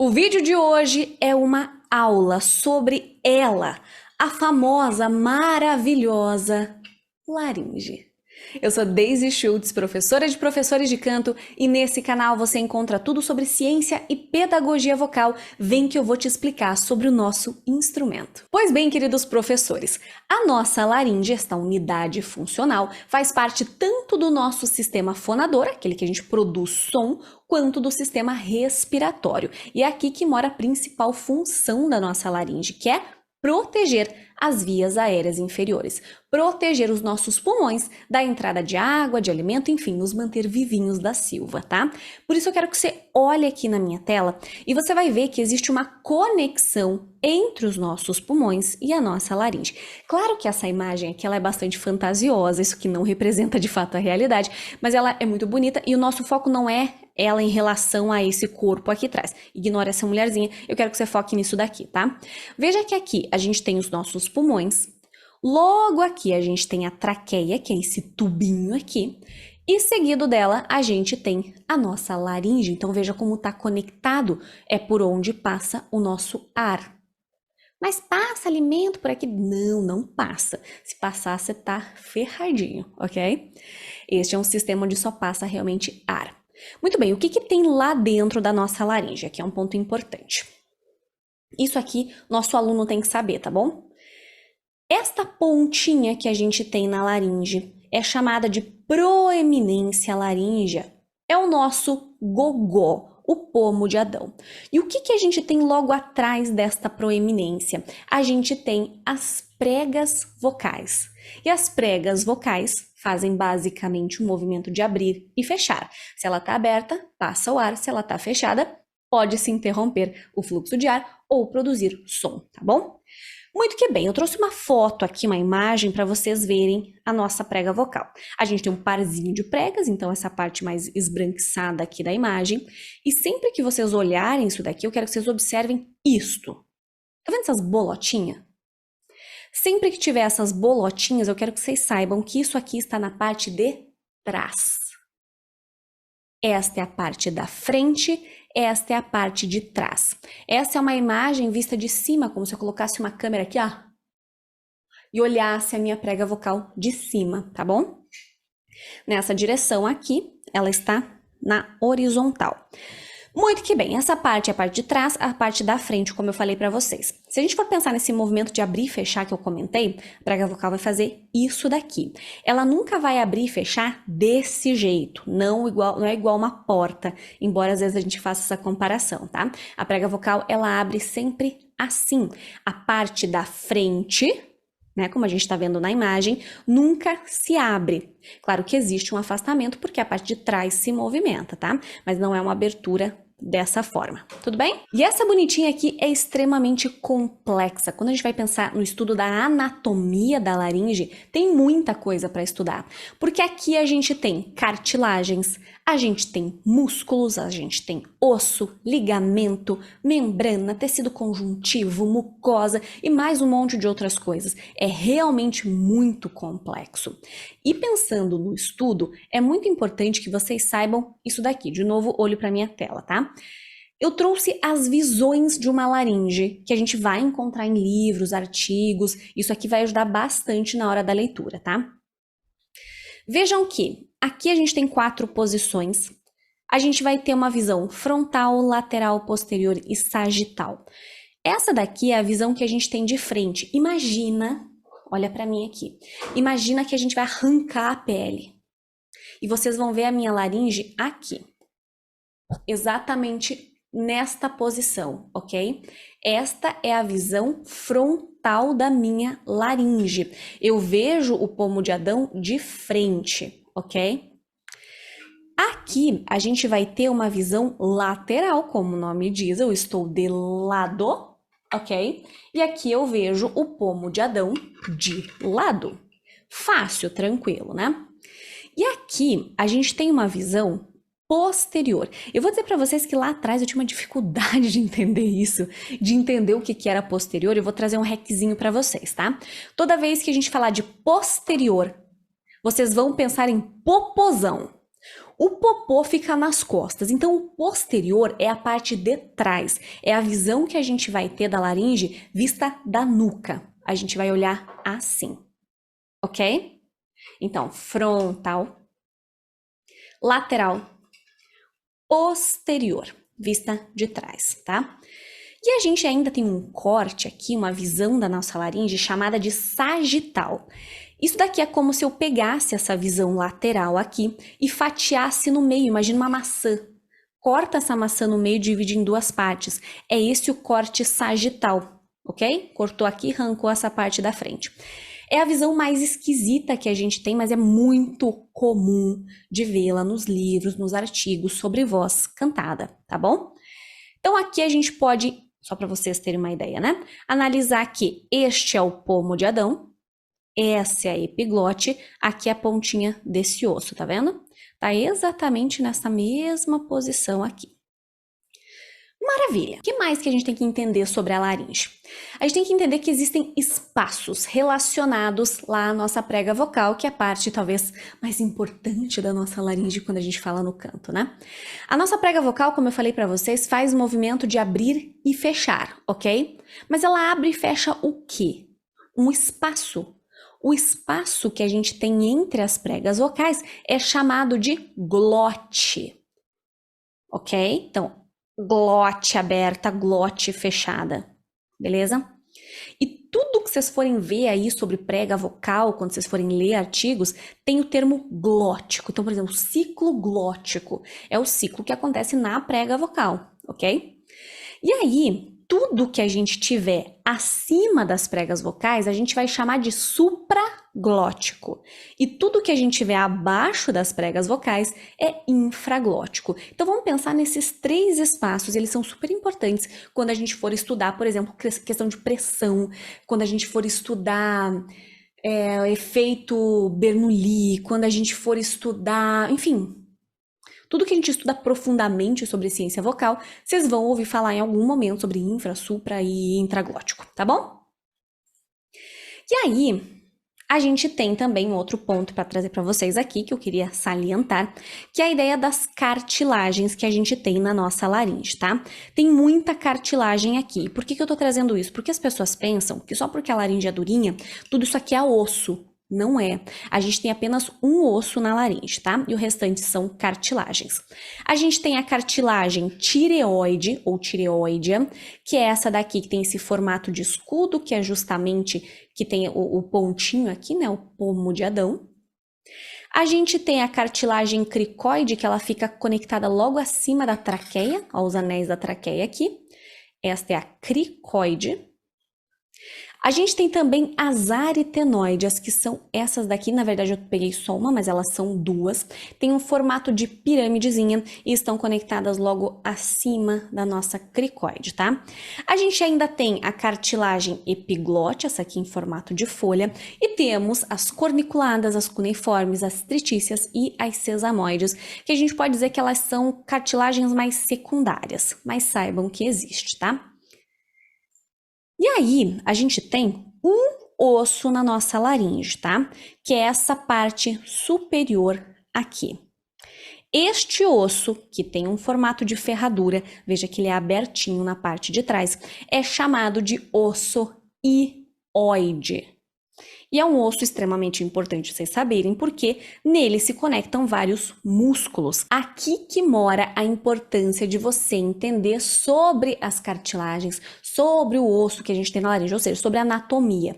O vídeo de hoje é uma aula sobre ela, a famosa, maravilhosa laringe. Eu sou Daisy Schultz, professora de professores de canto, e nesse canal você encontra tudo sobre ciência e pedagogia vocal. Vem que eu vou te explicar sobre o nosso instrumento. Pois bem, queridos professores, a nossa laringe, esta unidade funcional, faz parte tanto do nosso sistema fonador, aquele que a gente produz som, quanto do sistema respiratório. E é aqui que mora a principal função da nossa laringe, que é proteger as vias aéreas inferiores, proteger os nossos pulmões da entrada de água, de alimento, enfim, nos manter vivinhos da Silva, tá? Por isso eu quero que você olhe aqui na minha tela e você vai ver que existe uma conexão entre os nossos pulmões e a nossa laringe. Claro que essa imagem aqui ela é bastante fantasiosa, isso que não representa de fato a realidade, mas ela é muito bonita e o nosso foco não é ela em relação a esse corpo aqui atrás. Ignora essa mulherzinha, eu quero que você foque nisso daqui, tá? Veja que aqui a gente tem os nossos pulmões, logo aqui a gente tem a traqueia, que é esse tubinho aqui, e seguido dela a gente tem a nossa laringe. Então veja como está conectado, é por onde passa o nosso ar. Mas passa alimento por aqui? Não, não passa. Se passar, você tá ferradinho, ok? Este é um sistema onde só passa realmente ar. Muito bem, o que tem lá dentro da nossa laringe? Aqui é um ponto importante. Isso aqui, nosso aluno tem que saber, tá bom? Esta pontinha que a gente tem na laringe é chamada de proeminência laríngea. É o nosso gogó, o pomo de Adão. E o que a gente tem logo atrás desta proeminência? A gente tem as pregas vocais. E as pregas vocais fazem basicamente um movimento de abrir e fechar. Se ela está aberta, passa o ar. Se ela está fechada, pode se interromper o fluxo de ar ou produzir som, tá bom? Muito que bem, eu trouxe uma foto aqui, uma imagem para vocês verem a nossa prega vocal. A gente tem um parzinho de pregas, então essa parte mais esbranquiçada aqui da imagem. E sempre que vocês olharem isso daqui, eu quero que vocês observem isto. Tá vendo essas bolotinhas? Sempre que tiver essas bolotinhas, eu quero que vocês saibam que isso aqui está na parte de trás. Esta é a parte da frente, esta é a parte de trás. Essa é uma imagem vista de cima, como se eu colocasse uma câmera aqui, ó, e olhasse a minha prega vocal de cima, tá bom? Nessa direção aqui, ela está na horizontal. Muito que bem, essa parte é a parte de trás, a parte da frente, como eu falei para vocês. Se a gente for pensar nesse movimento de abrir e fechar que eu comentei, a prega vocal vai fazer isso daqui. Ela nunca vai abrir e fechar desse jeito, não é igual uma porta, embora às vezes a gente faça essa comparação, tá? A prega vocal, ela abre sempre assim. A parte da frente, né, como a gente está vendo na imagem, nunca se abre. Claro que existe um afastamento porque a parte de trás se movimenta, tá? Mas não é uma abertura dessa forma, tudo bem? E essa bonitinha aqui é extremamente complexa. Quando a gente vai pensar no estudo da anatomia da laringe, tem muita coisa para estudar, porque aqui a gente tem cartilagens, a gente tem músculos, a gente tem osso, ligamento, membrana, tecido conjuntivo, mucosa e mais um monte de outras coisas. É realmente muito complexo. E pensando no estudo, é muito importante que vocês saibam isso daqui. De novo, olho para minha tela, tá? Eu trouxe as visões de uma laringe, que a gente vai encontrar em livros, artigos. Isso aqui vai ajudar bastante na hora da leitura, tá? Vejam que aqui a gente tem 4 posições. A gente vai ter uma visão frontal, lateral, posterior e sagital. Essa daqui é a visão que a gente tem de frente. Imagina, olha para mim aqui. Imagina que a gente vai arrancar a pele. E vocês vão ver a minha laringe aqui. Exatamente nesta posição, ok? Esta é a visão frontal da minha laringe. Eu vejo o pomo de Adão de frente, ok? Aqui a gente vai ter uma visão lateral, como o nome diz, eu estou de lado, ok? E aqui eu vejo o pomo de Adão de lado. Fácil, tranquilo, né? E aqui a gente tem uma visão posterior. Eu vou dizer para vocês que lá atrás eu tinha uma dificuldade de entender isso, de entender o que era posterior. Eu vou trazer um hackzinho para vocês, tá? Toda vez que a gente falar de posterior, vocês vão pensar em popozão. O popô fica nas costas, então o posterior é a parte de trás, é a visão que a gente vai ter da laringe vista da nuca. A gente vai olhar assim, ok? Então, frontal, lateral, posterior, vista de trás, tá? E a gente ainda tem um corte aqui, uma visão da nossa laringe chamada de sagital. Isso daqui é como se eu pegasse essa visão lateral aqui e fatiasse no meio, imagina uma maçã. Corta essa maçã no meio e divide em duas partes. É esse o corte sagital, ok? Cortou aqui, arrancou essa parte da frente. É a visão mais esquisita que a gente tem, mas é muito comum de vê-la nos livros, nos artigos sobre voz cantada, tá bom? Então aqui a gente pode, só para vocês terem uma ideia, né? Analisar que este é o pomo de Adão, essa é a epiglote, aqui é a pontinha desse osso, tá vendo? Tá exatamente nessa mesma posição aqui. Maravilha! O que mais que a gente tem que entender sobre a laringe? A gente tem que entender que existem espaços relacionados lá à nossa prega vocal, que é a parte talvez mais importante da nossa laringe quando a gente fala no canto, né? A nossa prega vocal, como eu falei para vocês, faz o movimento de abrir e fechar, ok? Mas ela abre e fecha o quê? Um espaço. O espaço que a gente tem entre as pregas vocais é chamado de glote, ok? Então, glote aberta, glote fechada, beleza? E tudo que vocês forem ver aí sobre prega vocal, quando vocês forem ler artigos, tem o termo glótico. Então, por exemplo, o ciclo glótico é o ciclo que acontece na prega vocal, ok? E aí, tudo que a gente tiver acima das pregas vocais, a gente vai chamar de supraglótico. E tudo que a gente tiver abaixo das pregas vocais é infraglótico. Então vamos pensar nesses três espaços, eles são super importantes quando a gente for estudar, por exemplo, questão de pressão, quando a gente for estudar efeito Bernoulli, quando a gente for estudar, enfim, tudo que a gente estuda profundamente sobre ciência vocal, vocês vão ouvir falar em algum momento sobre infra, supra e intraglótico, tá bom? E aí, a gente tem também um outro ponto para trazer para vocês aqui, que eu queria salientar, que é a ideia das cartilagens que a gente tem na nossa laringe, tá? Tem muita cartilagem aqui. Por que eu tô trazendo isso? Porque as pessoas pensam que só porque a laringe é durinha, tudo isso aqui é osso. Não é. A gente tem apenas um osso na laringe, tá? E o restante são cartilagens. A gente tem a cartilagem tireoide ou tireoidea, que é essa daqui que tem esse formato de escudo, que é justamente que tem o pontinho aqui, né? O pomo de Adão. A gente tem a cartilagem cricoide, que ela fica conectada logo acima da traqueia, aos anéis da traqueia aqui. Esta é a cricoide. A gente tem também as aritenoides, que são essas daqui, na verdade eu peguei só uma, mas elas são duas. Tem um formato de pirâmidezinha e estão conectadas logo acima da nossa cricoide, tá? A gente ainda tem a cartilagem epiglote, essa aqui em formato de folha, e temos as corniculadas, as cuneiformes, as tritícias e as sesamoides, que a gente pode dizer que elas são cartilagens mais secundárias, mas saibam que existe, tá? E aí, a gente tem um osso na nossa laringe, tá? Que é essa parte superior aqui. Este osso, que tem um formato de ferradura, veja que ele é abertinho na parte de trás, é chamado de osso hioide. E é um osso extremamente importante vocês saberem, porque nele se conectam vários músculos. Aqui que mora a importância de você entender sobre as cartilagens, sobre o osso que a gente tem na laringe, ou seja, sobre a anatomia.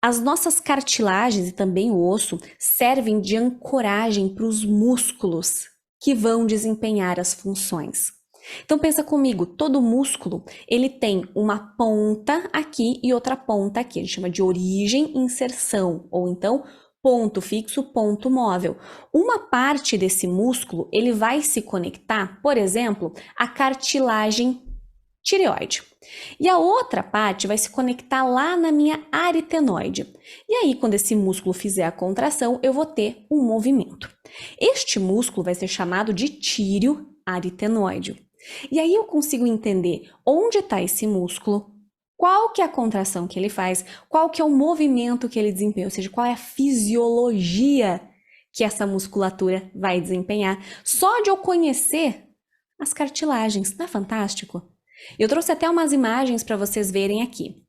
As nossas cartilagens e também o osso servem de ancoragem para os músculos que vão desempenhar as funções. Então pensa comigo, todo músculo, ele tem uma ponta aqui e outra ponta aqui, a gente chama de origem e inserção, ou então ponto fixo, ponto móvel. Uma parte desse músculo, ele vai se conectar, por exemplo, à cartilagem tireoide. E a outra parte vai se conectar lá na minha aritenoide. E aí, quando esse músculo fizer a contração, eu vou ter um movimento. Este músculo vai ser chamado de tíreo aritenoide. E aí eu consigo entender onde está esse músculo, qual que é a contração que ele faz, qual que é o movimento que ele desempenha, ou seja, qual é a fisiologia que essa musculatura vai desempenhar só de eu conhecer as cartilagens. Não é fantástico? Eu trouxe até umas imagens para vocês verem aqui.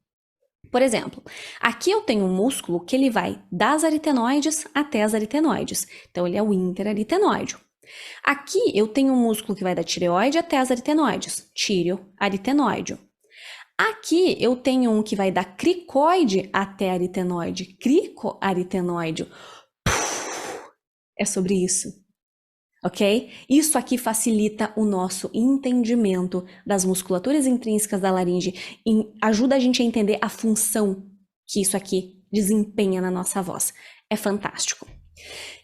Por exemplo, aqui eu tenho um músculo que ele vai das aritenoides até as aritenoides. Então, ele é o interaritenoide. Aqui eu tenho um músculo que vai da tireoide até as aritenoides, tireoaritenoide. Aqui eu tenho um que vai da cricoide até a aritenoide, cricoaritenoide. É sobre isso, ok? Isso aqui facilita o nosso entendimento das musculaturas intrínsecas da laringe e ajuda a gente a entender a função que isso aqui desempenha na nossa voz. É fantástico.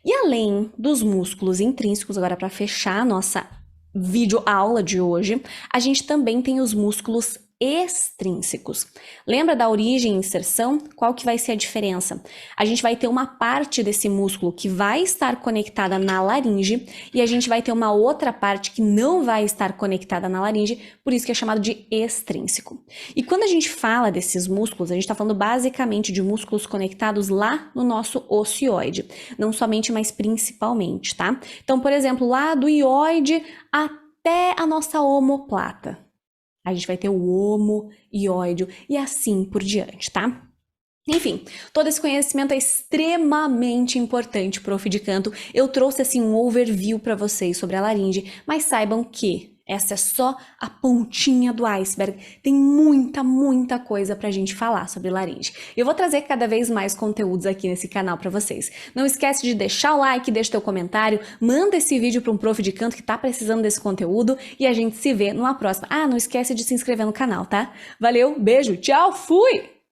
E além dos músculos intrínsecos, agora para fechar a nossa videoaula de hoje, a gente também tem os músculos extrínsecos. Lembra da origem e inserção? Qual que vai ser a diferença? A gente vai ter uma parte desse músculo que vai estar conectada na laringe e a gente vai ter uma outra parte que não vai estar conectada na laringe, por isso que é chamado de extrínseco. E quando a gente fala desses músculos, a gente está falando basicamente de músculos conectados lá no nosso ocioide, não somente, mas principalmente, tá? Então, por exemplo, lá do ióide até a nossa omoplata. A gente vai ter o omoióide e assim por diante, tá? Enfim, todo esse conhecimento é extremamente importante, prof de canto. Eu trouxe assim um overview para vocês sobre a laringe, mas saibam que essa é só a pontinha do iceberg. Tem muita coisa pra gente falar sobre laringe. Eu vou trazer cada vez mais conteúdos aqui nesse canal para vocês. Não esquece de deixar o like, deixa teu comentário, manda esse vídeo para um prof de canto que tá precisando desse conteúdo e a gente se vê numa próxima. Ah, não esquece de se inscrever no canal, tá? Valeu, beijo, tchau, fui!